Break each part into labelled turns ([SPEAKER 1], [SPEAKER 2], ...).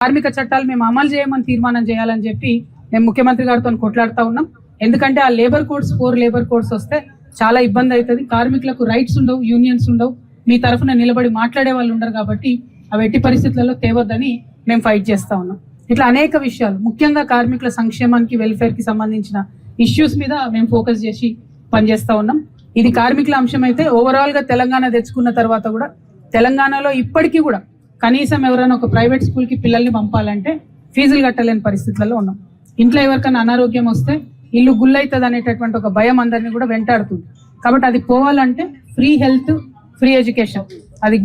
[SPEAKER 1] కార్మిక చట్టాలు మేము అమలు చేయమని తీర్మానం చేయాలని చెప్పి మేము ముఖ్యమంత్రి గారితో కొట్లాడుతూ ఉన్నాం. ఎందుకంటే ఆ లేబర్ కోడ్స్ 4 లేబర్ కోడ్స్ వస్తే చాలా ఇబ్బంది అవుతుంది. కార్మికులకు రైట్స్ ఉండవు, యూనియన్స్ ఉండవు, మీ తరఫున నిలబడి మాట్లాడే వాళ్ళు ఉండరు. కాబట్టి అవి ఎట్టి పరిస్థితులలో తేవద్దని మేము ఫైట్ చేస్తా ఉన్నాం. ఇట్లా అనేక విషయాలు, ముఖ్యంగా కార్మికుల సంక్షేమానికి, వెల్ఫేర్ కి సంబంధించిన ఇష్యూస్ మీద మేము ఫోకస్ చేసి పనిచేస్తా ఉన్నాం. ఇది కార్మికుల అంశం అయితే ఓవరాల్ గా తెలంగాణ తెచ్చుకున్న తర్వాత కూడా తెలంగాణలో ఇప్పటికీ కూడా కనీసం ఎవరైనా ఒక ప్రైవేట్ స్కూల్ కి పిల్లల్ని పంపాలంటే ఫీజులు కట్టలేని పరిస్థితులలో ఉన్నాం. ఇంట్లో ఎవరికైనా అనారోగ్యం వస్తే ఇల్లు గుల్లైతుంది అనేటటువంటి ఒక భయం అందరినీ కూడా వెంటాడుతుంది. కాబట్టి అది పోవాలంటే ఫ్రీ హెల్త్, ఫ్రీ ఎడ్యుకేషన్, అది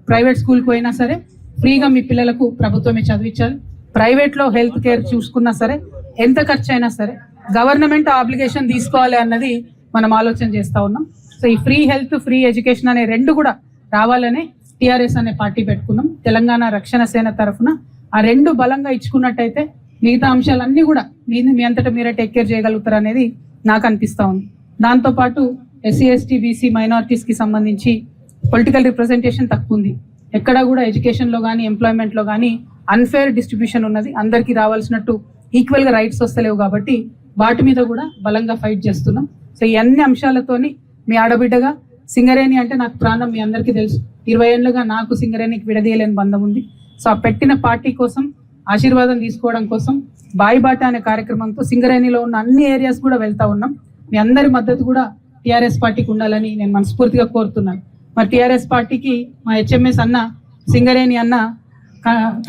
[SPEAKER 1] ప్రైవేట్ స్కూల్కి పోయినా సరే ఫ్రీగా మీ పిల్లలకు ప్రభుత్వమే చదివించాలి. ప్రైవేట్ లో హెల్త్ కేర్ చూసుకున్నా సరే ఎంత ఖర్చు అయినా సరే గవర్నమెంట్ ఆబ్లిగేషన్ తీసుకోవాలి అన్నది మనం ఆలోచన చేస్తా ఉన్నాం. సో ఈ ఫ్రీ హెల్త్, ఫ్రీ ఎడ్యుకేషన్ అనే రెండు కూడా రావాలనే టిఆర్ఎస్ అనే పార్టీ పెట్టుకున్నాం. తెలంగాణ రక్షణ సేన తరఫున ఆ రెండు బలంగా ఇచ్చుకున్నట్టయితే మిగతా అంశాలన్నీ కూడా మీ అంతటా మీరే టేక్ కేర్ చేయగలుగుతారు అనేది నాకు అనిపిస్తా ఉంది. దాంతోపాటు ఎస్సీ, ఎస్టీ, బీసీ, మైనారిటీస్ కి సంబంధించి పొలిటికల్ రిప్రజెంటేషన్ తక్కువ ఉంది. ఎక్కడా కూడా ఎడ్యుకేషన్ లో కానీ, ఎంప్లాయ్మెంట్ లో కానీ అన్ఫేర్ డిస్ట్రిబ్యూషన్ ఉన్నది. అందరికీ రావాల్సినట్టు ఈక్వల్ గా రైట్స్ వస్తలేవు. కాబట్టి వాటి మీద కూడా బలంగా ఫైట్ చేస్తున్నాం. సో ఈ అన్ని అంశాలతోని మీ ఆడబిడ్డగా సింగరేణి అంటే నాకు ప్రాణం, మీ అందరికీ తెలుసు. 20 ఏళ్లుగా నాకు సింగరేణికి విడదీయలేని బంధం ఉంది. సో ఆ పెట్టిన పార్టీ కోసం ఆశీర్వాదం తీసుకోవడం కోసం బాయిబాట అనే కార్యక్రమంతో సింగరేణిలో ఉన్న అన్ని ఏరియాస్ కూడా వెళ్తా ఉన్నాం. మీ అందరి మద్దతు కూడా టిఆర్ఎస్ పార్టీకి ఉండాలని నేను మనస్ఫూర్తిగా కోరుతున్నాను. మరి టిఆర్ఎస్ పార్టీకి మా హెచ్ఎంఎస్ అన్న, సింగరేణి అన్న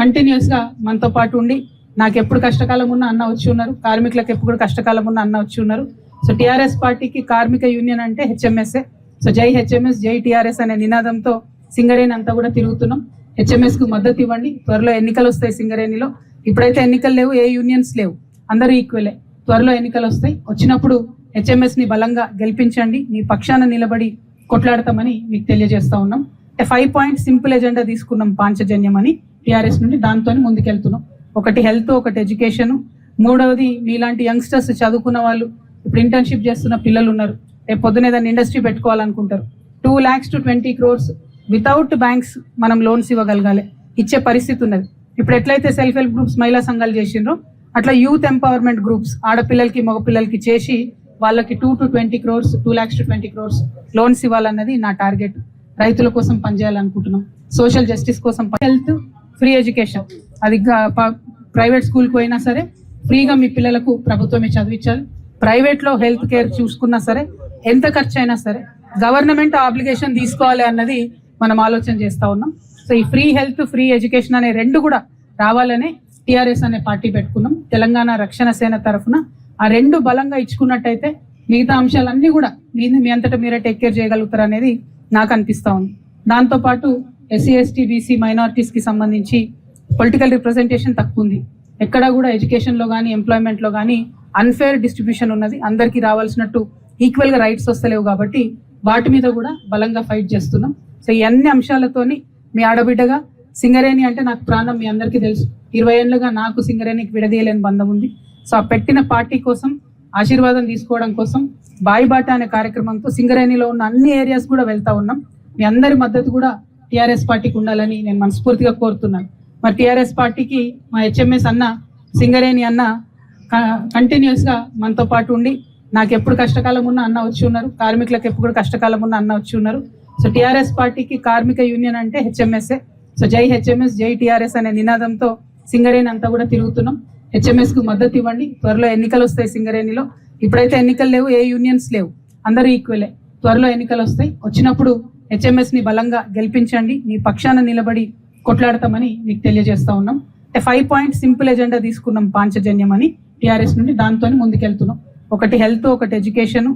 [SPEAKER 1] కంటిన్యూస్ గా మనతో పాటు ఉండి నాకు ఎప్పుడు కష్టకాలం ఉన్న అన్న వచ్చి ఉన్నారు, కార్మికులకు ఎప్పుడు కష్టకాలం ఉన్న అన్న వచ్చి ఉన్నారు. సో టిఆర్ఎస్ పార్టీకి కార్మిక యూనియన్ అంటే హెచ్ఎంఎస్ఏ. సో జై హెచ్ఎంఎస్, జై టిఆర్ఎస్ అనే నినాదంతో సింగరేణి అంతా కూడా తిరుగుతున్నాం. హెచ్ఎంఎస్ కు మద్దతు ఇవ్వండి. త్వరలో ఎన్నికలు వస్తాయి సింగరేణిలో. ఇప్పుడైతే ఎన్నికలు లేవు, ఏ యూనియన్స్ లేవు, అందరూ ఈక్వలే. త్వరలో ఎన్నికలు వస్తాయి. వచ్చినప్పుడు హెచ్ఎంఎస్ ని బలంగా గెలిపించండి. మీ పక్షాన నిలబడి కొట్లాడతామని మీకు తెలియజేస్తా ఉన్నాం. 5 పాయింట్ సింపుల్ ఎజెండా తీసుకున్నాం పాంచజన్యం అని టిఆర్ఎస్ నుండి. దాంతో ముందుకెళ్తున్నాం. ఒకటి హెల్త్, ఒకటి ఎడ్యుకేషన్, మూడవది మీలాంటి యంగ్స్టర్స్ చదువుకున్న వాళ్ళు, ఇప్పుడు ఇంటర్న్షిప్ చేస్తున్న పిల్లలు ఉన్నారు, రేపు పొద్దున ఏదైనా ఇండస్ట్రీ పెట్టుకోవాలనుకుంటారు. 2 lakhs to 20 crores without banks మనం లోన్స్ ఇవ్వగలగాలి, ఇచ్చే పరిస్థితి ఉన్నది. ఇప్పుడు ఎట్లయితే సెల్ఫ్ హెల్ప్ గ్రూప్స్, మహిళా సంఘాలు చేసిండ్రో అట్లా యూత్ ఎంపవర్మెంట్ గ్రూప్స్ ఆడపిల్లలకి, మగపిల్లలకి చేసి వాళ్ళకి 2 to 20 crores, 2 lakhs to 20 crores loans ఇవ్వాలన్నది నా టార్గెట్. రైతుల కోసం పనిచేయాలనుకుంటున్నాం, సోషల్ జస్టిస్ కోసం. హెల్త్, ఫ్రీ ఎడ్యుకేషన్, అది ప్రైవేట్ స్కూల్కి పోయినా సరే ఫ్రీగా మీ పిల్లలకు ప్రభుత్వమే చదివించాలి. ప్రైవేట్ లో హెల్త్ కేర్ చూసుకున్నా సరే ఎంత ఖర్చు అయినా సరే గవర్నమెంట్ ఆబ్లిగేషన్ తీసుకోవాలి అన్నది మనం ఆలోచన చేస్తా ఉన్నాం. సో ఈ ఫ్రీ హెల్త్, ఫ్రీ ఎడ్యుకేషన్ అనే రెండు కూడా రావాలనే టిఆర్ఎస్ అనే పార్టీ పెట్టుకున్నాం. తెలంగాణ రక్షణ సేన తరఫున ఆ రెండు బలంగా ఇచ్చుకున్నట్టయితే మిగతా అంశాలన్నీ కూడా మీ అంతటా మీరే టేక్ కేర్ చేయగలుగుతారు అనేది నాకు అనిపిస్తా ఉంది. దాంతోపాటు ఎస్సీ, ఎస్టీ, బీసీ, మైనారిటీస్ కి సంబంధించి పొలిటికల్ రిప్రజెంటేషన్ తక్కువ ఉంది. ఎక్కడా కూడా ఎడ్యుకేషన్ లో కానీ, ఎంప్లాయ్మెంట్ లో కానీ అన్ఫేర్ డిస్ట్రిబ్యూషన్ ఉన్నది. అందరికీ రావాల్సినట్టు ఈక్వల్ గా రైట్స్ వస్తలేవు. కాబట్టి వాటి మీద కూడా బలంగా ఫైట్ చేస్తున్నాం. సో ఈ అన్ని అంశాలతోని మీ ఆడబిడ్డగా సింగరేణి అంటే నాకు ప్రాణం, మీ అందరికీ తెలుసు. 20 ఏళ్లుగా నాకు సింగరేణికి విడదీయలేని బంధం ఉంది. సో ఆ పెట్టిన పార్టీ కోసం ఆశీర్వాదం తీసుకోవడం కోసం బాయిబాట అనే కార్యక్రమంతో సింగరేణిలో ఉన్న అన్ని ఏరియాస్ కూడా వెళ్తా ఉన్నాం. మీ అందరి మద్దతు కూడా టిఆర్ఎస్ పార్టీకి ఉండాలని నేను మనస్ఫూర్తిగా కోరుతున్నాను. మరి టిఆర్ఎస్ పార్టీకి మా హెచ్ఎంఎస్ అన్న, సింగరేణి అన్న కంటిన్యూస్ గా మనతో పాటు ఉండి నాకు ఎప్పుడు కష్టకాలం ఉన్న అన్న వచ్చి ఉన్నారు, కార్మికులకు ఎప్పుడు కష్టకాలం ఉన్న అన్న వచ్చి ఉన్నారు. సో టిఆర్ఎస్ పార్టీకి కార్మిక యూనియన్ అంటే హెచ్ఎంఎస్ఏ. సో జై హెచ్ఎంఎస్, జై టిఆర్ఎస్ అనే నినాదంతో సింగరేణి అంతా కూడా తిరుగుతున్నాం. హెచ్ఎంఎస్ కు మద్దతు ఇవ్వండి. త్వరలో ఎన్నికలు వస్తాయి సింగరేణిలో. ఇప్పుడైతే ఎన్నికలు లేవు, ఏ యూనియన్స్ లేవు, అందరూ ఈక్వలే. త్వరలో ఎన్నికలు వస్తాయి. వచ్చినప్పుడు హెచ్ఎంఎస్ ని బలంగా గెలిపించండి. మీ పక్షాన నిలబడి కొట్లాడతామని మీకు తెలియజేస్తా ఉన్నాం. 5 పాయింట్ సింపుల్ ఎజెండా తీసుకున్నాం పాంచజన్యం అని టిఆర్ఎస్ నుండి. దాంతో ముందుకెళ్తున్నాం. ఒకటి హెల్త్, ఒకటి ఎడ్యుకేషన్,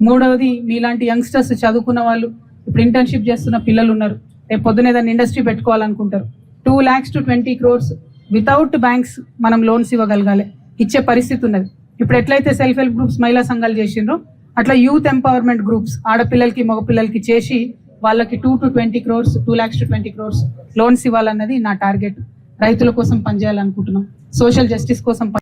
[SPEAKER 1] మూడవది మీలాంటి యంగ్స్టర్స్ చదువుకున్న వాళ్ళు, ఇప్పుడు ఇంటర్న్షిప్ చేస్తున్న పిల్లలు ఉన్నారు, రేపు పొద్దున ఏదైనా ఇండస్ట్రీ పెట్టుకోవాలనుకుంటారు. 2 lakhs to 20 crores without banks మనం లోన్స్ ఇవ్వగలగాలి, ఇచ్చే పరిస్థితి ఉన్నది. ఇప్పుడు ఎట్లయితే సెల్ఫ్ హెల్ప్ గ్రూప్స్, మహిళా సంఘాలు చేసిండ్రో అట్లా యూత్ ఎంపవర్మెంట్ గ్రూప్స్ ఆడపిల్లలకి, మగపిల్లలకి చేసి వాళ్ళకి 2 to 20 crores, 2 lakhs to 20 crores loans ఇవ్వాలన్నది నా టార్గెట్. రైతుల కోసం పనిచేయాలనుకుంటున్నాం, సోషల్ జస్టిస్ కోసం